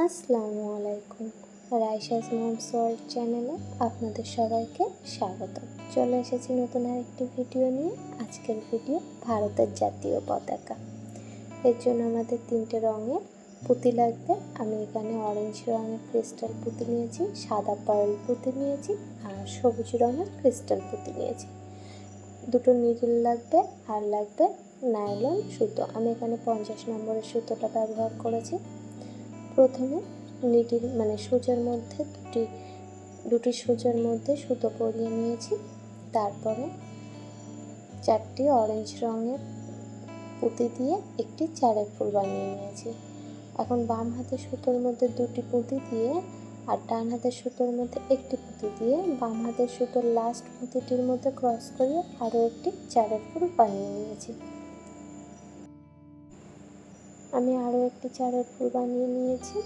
আসসালামু আলাইকুম। রাইসাস moms world চ্যানেলে আপনাদের সবাইকে স্বাগত। চলে এসেছি নতুন আরেকটি ভিডিও নিয়ে। আজকের ভিডিও ভারতের জাতীয় পতাকা। এর জন্য আমাদের 3টে রঙের পুঁতি লাগবে। আমি এখানে অরেঞ্জ রঙের ক্রিস্টাল পুঁতি নিয়েছি, সাদা পার্ল পুঁতি নিয়েছি আর সবুজ রঙের ক্রিস্টাল পুঁতি নিয়েছি। 2টো নিডল লাগবে আর লাগবে নাইলন সুতো। আমি এখানে 50 নম্বরের সুতোটা ব্যবহার করেছি। প্রথমে নিডল সুতোর মধ্যে দুটি সুতোর মধ্যে সুতো পরিয়ে নিয়েছি। তারপরে 4টি অরেঞ্জ রঙের পুঁতি দিয়ে একটি চারের ফুল বানিয়ে নিয়েছি। এখন বাম হাতের সুতোর মধ্যে 2টি পুঁতি দিয়ে আর ডান হাতের সুতোর মধ্যে একটি পুঁতি দিয়ে বাম হাতের সুতোর লাস্ট পুঁতিটির মধ্যে ক্রস করিয়ে আরও একটি চারের ফুল বানিয়ে নিয়েছি। আমি আরও একটি চারের ফুল বানিয়ে নিয়েছি।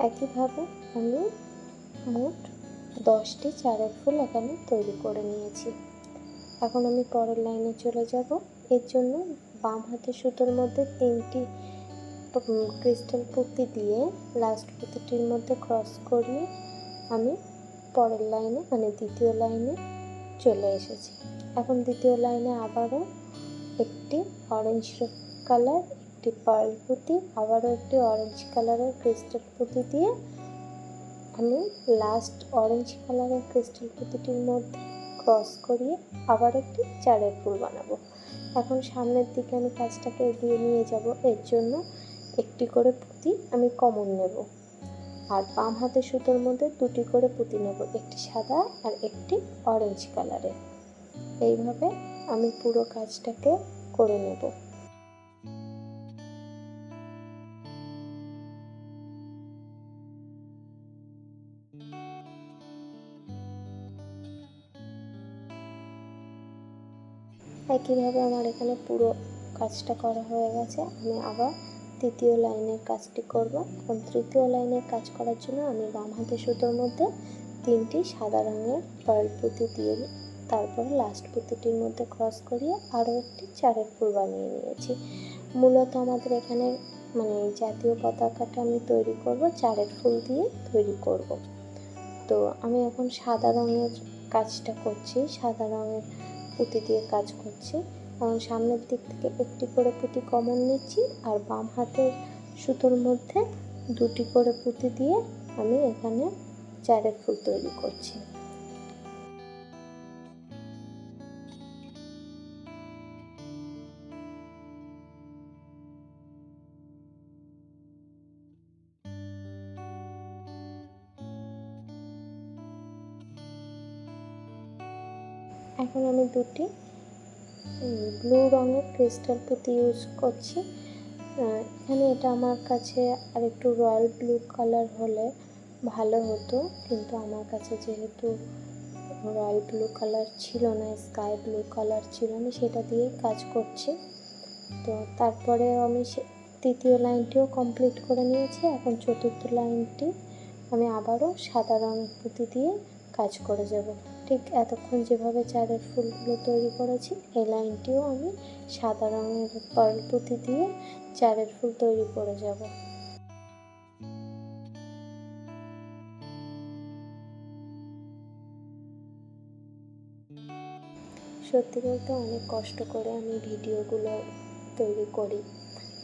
একইভাবে আমি মোট 10টি চারের ফুল এখানে তৈরি করে নিয়েছি। এখন আমি পরের লাইনে চলে যাব। এর জন্য বাম হাতের সুতোর মধ্যে 3টি ক্রিস্টাল পুঁতি দিয়ে লাস্ট পুঁতিটির মধ্যে ক্রস করিয়ে আমি পরের লাইনে দ্বিতীয় লাইনে চলে এসেছি। এখন দ্বিতীয় লাইনে আবারও একটি অরেঞ্জ কালার, একটি পার্ল পুঁতি, আবারও একটি অরেঞ্জ কালারের ক্রিস্টাল পুঁতি দিয়ে আমি লাস্ট অরেঞ্জ কালারের ক্রিস্টাল পুঁতিটির মধ্যে ক্রস করিয়ে আবার একটি চারের ফুল বানাবো। এখন সামনের দিকে আমি কাজটাকে এগিয়ে নিয়ে যাব। এর জন্য একটি করে পুঁতি আমি কমন নেব আর বাম হাতের সুতোর মধ্যে 2টি করে পুঁতি নেব, একটি সাদা আর একটি অরেঞ্জ কালারের। এইভাবে আমি পুরো কাজটাকে করে নেব। একইভাবে আমার এখানে পুরো কাজটা করা হয়ে গেছে। আমি আবার তৃতীয় লাইনের কাজটি করব। এখন তৃতীয় লাইনের কাজ করার জন্য আমি বাম হাতের সুতোর মধ্যে 3টি সাদা রঙের পার্ল পুঁতি দিয়ে তারপরে লাস্ট পুঁতিটির মধ্যে ক্রস করিয়ে আরও একটি চারের ফুল বানিয়ে নিয়েছি। মূলত আমাদের এখানে জাতীয় পতাকাটা আমি তৈরি করব চারের ফুল দিয়ে তৈরি করব। তো আমি এখন সাদা রঙের কাজটা করছি, সাদা রঙের পুঁতি দিয়ে কাজ করছি। এখন সামনের দিক থেকে একটি করে পুঁতি কমন নিচ্ছি আর বাম হাতের সুতোর মধ্যে 2টি করে পুঁতি দিয়ে আমি এখানে চারের ফুল তৈরি করছি। এখন আমি 2টি ব্লু রঙের ক্রিস্টাল পুঁতি ইউজ করছি। এখানে এটা আমার কাছে আর একটু রয়্যাল ব্লু কালার হলে ভালো হতো, কিন্তু আমার কাছে যেহেতু রয়্যাল ব্লু কালার ছিল না, স্কাই ব্লু কালার ছিল, আমি সেটা দিয়েই কাজ করছি। তো তারপরে আমি তৃতীয় লাইনটিও কমপ্লিট করে নিয়েছি। এখন চতুর্থ লাইনটি আমি আবারও সাদা রঙের পুঁতি দিয়ে কাজ করে যাব। ঠিক এতক্ষণ যেভাবে চারের ফুলগুলো তৈরি করেছি, এই লাইনটিও আমি সাদা রঙের পার্ল পুঁতি দিয়ে চারের ফুল তৈরি করে যাব। সত্যি বলতে অনেক কষ্ট করে আমি ভিডিওগুলো তৈরি করি।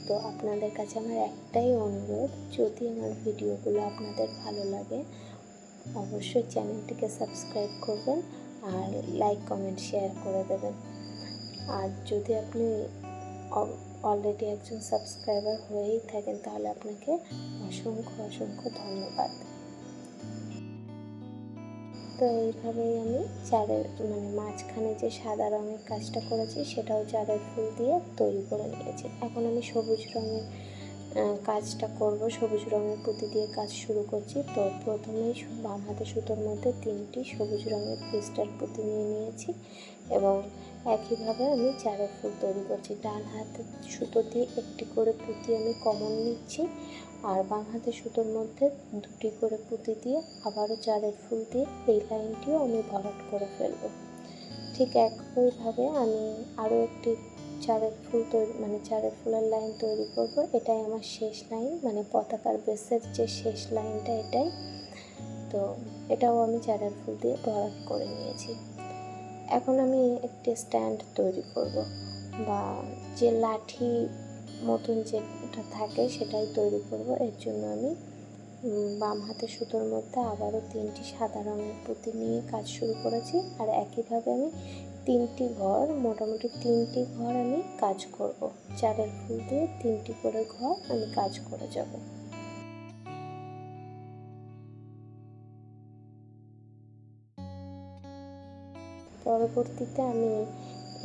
তো আপনাদের কাছে আমার একটাই অনুরোধ, যদি আমার ভিডিওগুলো আপনাদের ভালো লাগে অবশ্যই চ্যানেলটিকে সাবস্ক্রাইব করবেন আর লাইক কমেন্ট শেয়ার করে দেবেন। আর যদি আপনি অলরেডি একজন সাবস্ক্রাইবার হয়েই থাকেন তাহলে আপনাকে অসংখ্য অসংখ্য ধন্যবাদ। তো এইভাবেই আমি চারের মাঝখানে যে সাদা রঙের কাজটা করেছি সেটাও চারের ফুল দিয়ে তৈরি করে নিয়েছি। এখন আমি সবুজ রঙের কাজটা করব। সবুজ রঙের পুঁতি দিয়ে কাজ শুরু করছি। তো প্রথমেই বাম হাতের সুতোর মধ্যে 3টি সবুজ রঙের ক্রিস্টাল পুঁতি নিয়ে নিয়েছি এবং একইভাবে আমি চারের ফুল তৈরি করছি। ডান হাতের সুতো দিয়ে একটি করে পুঁতি আমি কমন নিচ্ছি আর বাম হাতের সুতোর মধ্যে 2টি করে পুঁতি দিয়ে আবারও চারের ফুল দিয়ে এই লাইনটিও আমি ভরাট করে ফেলব। ঠিক একইভাবে আমি আরও একটি চারের ফুল তৈরি মানে চারের ফুলের লাইন তৈরি করব। এটাই আমার শেষ লাইন, মানে পতাকার বেসের যে শেষ লাইনটা এটাই। তো এটাও আমি চারের ফুল দিয়ে ভরাট করে নিয়েছি। এখন আমি একটি স্ট্যান্ড তৈরি করব, বা যে লাঠি মতন যেটা থাকে সেটাই তৈরি করব। এর জন্য আমি বাম হাতে সুতোর মধ্যে আবারও 3টি সাদা রঙের পুঁতি নিয়ে কাজ শুরু করেছি। আর একইভাবে আমি 3টি ঘর, মোটামুটি 3টি ঘর আমি কাজ করব। চারের ফুল দিয়ে 3টি করে ঘর আমি কাজ করে যাব। পরবর্তীতে আমি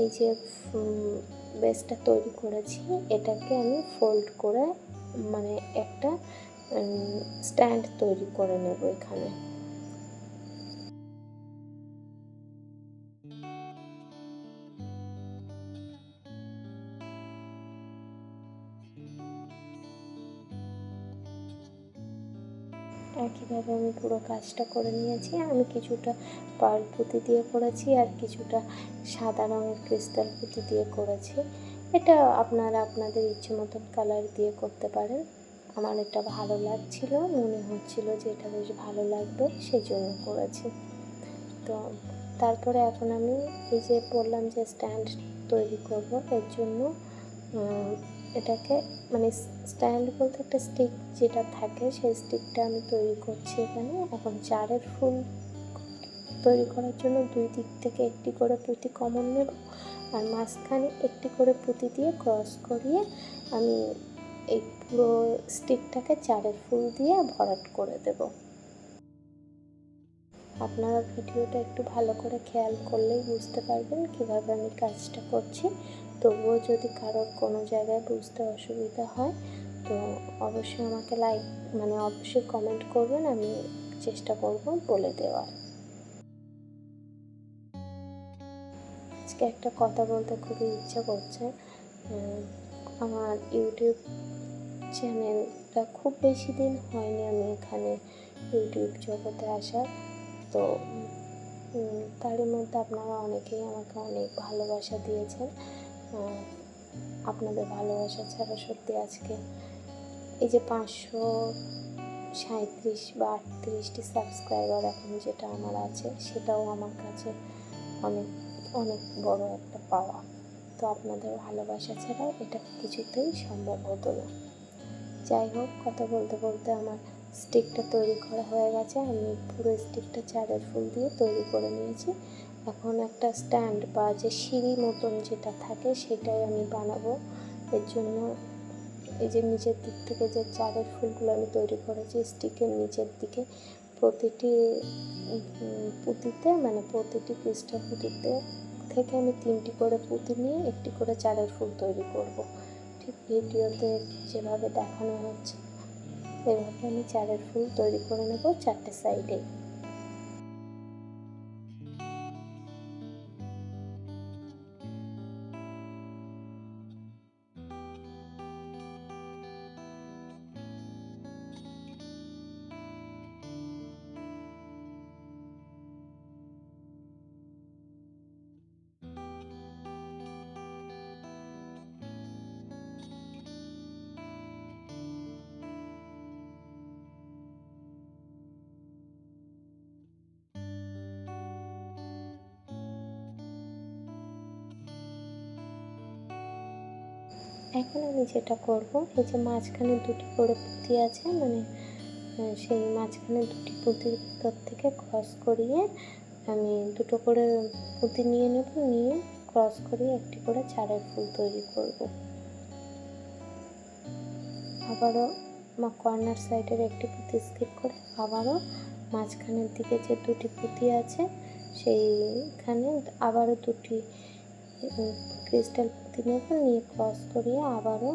এই যে বেসটা তৈরি করেছি এটাকে আমি ফোল্ড করে মানে একটা স্ট্যান্ড তৈরি করে নেব এখানে। একইভাবে আমি পুরো কাজটা করে নিয়েছি। আমি কিছুটা পার্ল পুঁতি দিয়ে করেছি আর কিছুটা সাদা রঙের ক্রিস্টাল পুঁতি দিয়ে করেছি। এটা আপনারা আপনাদের ইচ্ছে মতন কালার দিয়ে করতে পারেন। আমার এটা ভালো লাগছিল, মনে হচ্ছিল যে এটা বেশ ভালো লাগবে, সেই জন্য করেছি। তো তারপরে এখন আমি এই যে বললাম যে স্ট্যান্ড তৈরি করব, এর জন্য এটাকে মানে স্ট্যান্ড বলতে একটা স্টিক যেটা থাকে সেই স্টিকটা আমি তৈরি করছি এখানে। এখন চারের ফুল তৈরি করার জন্য 2 দিক থেকে একটি করে পুঁতি কমন নেব, আর মাঝখানে একটি করে পুঁতি দিয়ে ক্রস করিয়ে আমি এই পুরো স্টিকটাকে চারের ফুল দিয়ে ভরাট করে দেব। আপনারা ভিডিওটা একটু ভালো করে খেয়াল করলেই বুঝতে পারবেন কীভাবে আমি কাজটা করছি। তবুও যদি কারোর কোনো জায়গায় বুঝতে অসুবিধা হয় তো অবশ্যই আমাকে অবশ্যই কমেন্ট করবেন, আমি চেষ্টা করব বলে দেওয়ার। আজকে একটা কথা বলতে খুবই ইচ্ছা করছে। আমার ইউটিউব চ্যানেলটা খুব বেশি দিন হয়নি আমি এখানে ইউটিউব জগতে আসার। তো তারই মধ্যে আপনারা অনেকেই আমাকে অনেক ভালোবাসা দিয়েছেন। আপনাদের ভালোবাসা ছাড়া সত্যি আজকে এই যে 537 বা 38টি সাবস্ক্রাইবার এখন যেটা আমার আছে সেটাও আমার কাছে অনেক অনেক বড় একটা পাওয়া। তো আপনাদের ভালোবাসা ছাড়া এটা কিছুতেই সম্ভব হতো না। যাই হোক, কথা বলতে বলতে আমার স্টিকটা তৈরি করা হয়ে গেছে। আমি পুরো স্টিকটা চারের ফুল দিয়ে তৈরি করে নিয়েছি। এখন একটা স্ট্যান্ড বা যে সিঁড়ি মতন যেটা থাকে সেটাই আমি বানাবো। এর জন্য এই যে নিচের দিক থেকে যে চারের ফুলগুলো আমি তৈরি করেছি স্টিকের নিচের দিকে প্রতিটি পুঁতিতে মানে প্রতিটি ক্রিস্টাল পুঁতিতে থেকে আমি 3টি করে পুঁতি নিয়ে একটি করে চারের ফুল তৈরি করব। ঠিক ভিডিওতে যেভাবে দেখানো হচ্ছে এভাবে আমি চারের ফুল তৈরি করে নেব 4টে সাইডে। এখন আমি যেটা করব, এই যে মাঝখানে 2টি করে পুঁতি আছে মানে সেই মাঝখানে 2টি পুঁতির ভিতর থেকে ক্রস করিয়ে আমি 2টো করে পুঁতি নিয়ে নেব, নিয়ে ক্রস করিয়ে একটি করে চারের ফুল তৈরি করব। আবারও কর্নার সাইডের একটি পুঁতি স্কিপ করে আবারও মাঝখানের দিকে যে 2টি পুঁতি আছে সেইখানে আবারও 2টি ক্রিস্টাল পুঁতি নেব, নিয়ে ক্রস করিয়ে আবারও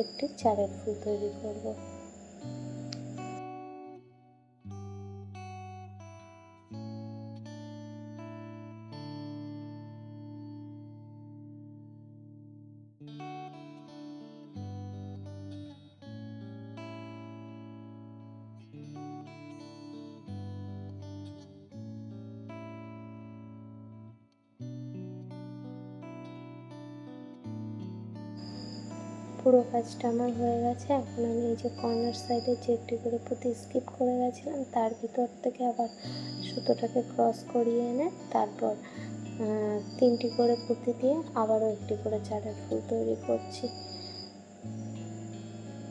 একটি চারের ফুল তৈরি করব। পুরো কাজটা আমার হয়ে গেছে। এখন আমি এই যে কর্নার সাইডে যে একটি করে পুঁতি স্কিপ করে গেছিলাম তার ভিতর থেকে আবার সুতোটাকে ক্রস করিয়ে এনে তারপর 3টি করে পুঁতি দিয়ে আবারও একটি করে চারের ফুল তৈরি করছি।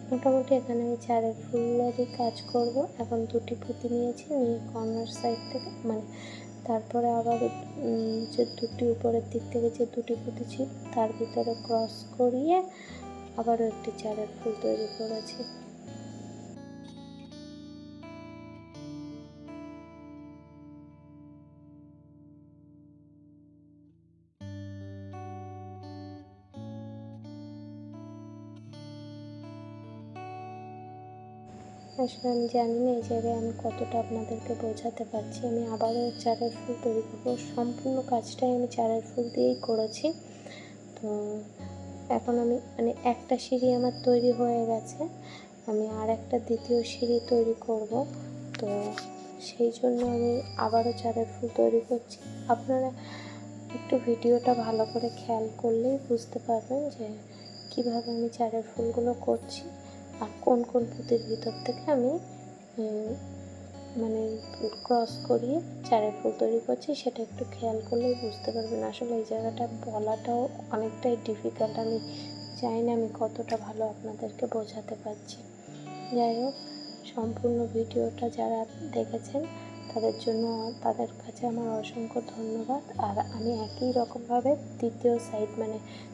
মোটামুটি এখানে আমি চারের ফুলেরই কাজ করব। এখন 2টি পুঁতি নিয়েছি, নিয়ে কর্নার সাইড থেকে তারপরে আবার যে 2টি উপরের দিক থেকে যে 2টি পুঁতি ছিল তার ভিতরে ক্রস করিয়ে আবারও একটি চারের ফুল তৈরি করেছি। আসলে আমি জানি না এই জায়গায় আমি কতটা আপনাদেরকে বোঝাতে পারছি। আমি আবারও চারের ফুল তৈরি করবো। সম্পূর্ণ কাজটাই আমি চারের ফুল দিয়েই করেছি। তো এখন আমি একটা সিঁড়ি আমার তৈরি হয়ে গেছে, আমি আর একটা দ্বিতীয় সিঁড়ি তৈরি করব। তো সেই জন্য আমি আবারও চারের ফুল তৈরি করছি। আপনারা একটু ভিডিওটা ভালো করে খেয়াল করলেই বুঝতে পারবেন যে কীভাবে আমি চারের ফুলগুলো করছি আর কোন কোন পুঁতির ভিতর থেকে আমি ক্রস করিয়ে চারের ফুল তৈরি করছি, সেটা একটু খেয়াল করলেই বুঝতে পারবেন। আসলে এই জায়গাটা বলাটাও অনেকটাই ডিফিকাল্ট। আমি জানি না আমি কতটা ভালো আপনাদেরকে বোঝাতে পারছি। যাই হোক, সম্পূর্ণ ভিডিওটা যারা দেখেছেন তাদের কাছে আমার অসংখ্য ধন্যবাদ। আর আমি একই রকমভাবে দ্বিতীয় সাইড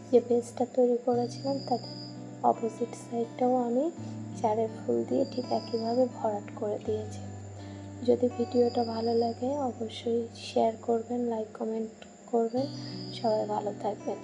যে বেসটা তৈরি করেছিলাম তার অপোজিট সাইডটাও আমি চারের ফুল দিয়ে ঠিক একইভাবে ভরাট করে দিয়েছি। যদি ভিডিওটা ভালো লাগে অবশ্যই শেয়ার করবেন, লাইক কমেন্ট করবেন। সবাই ভালো থাকবেন।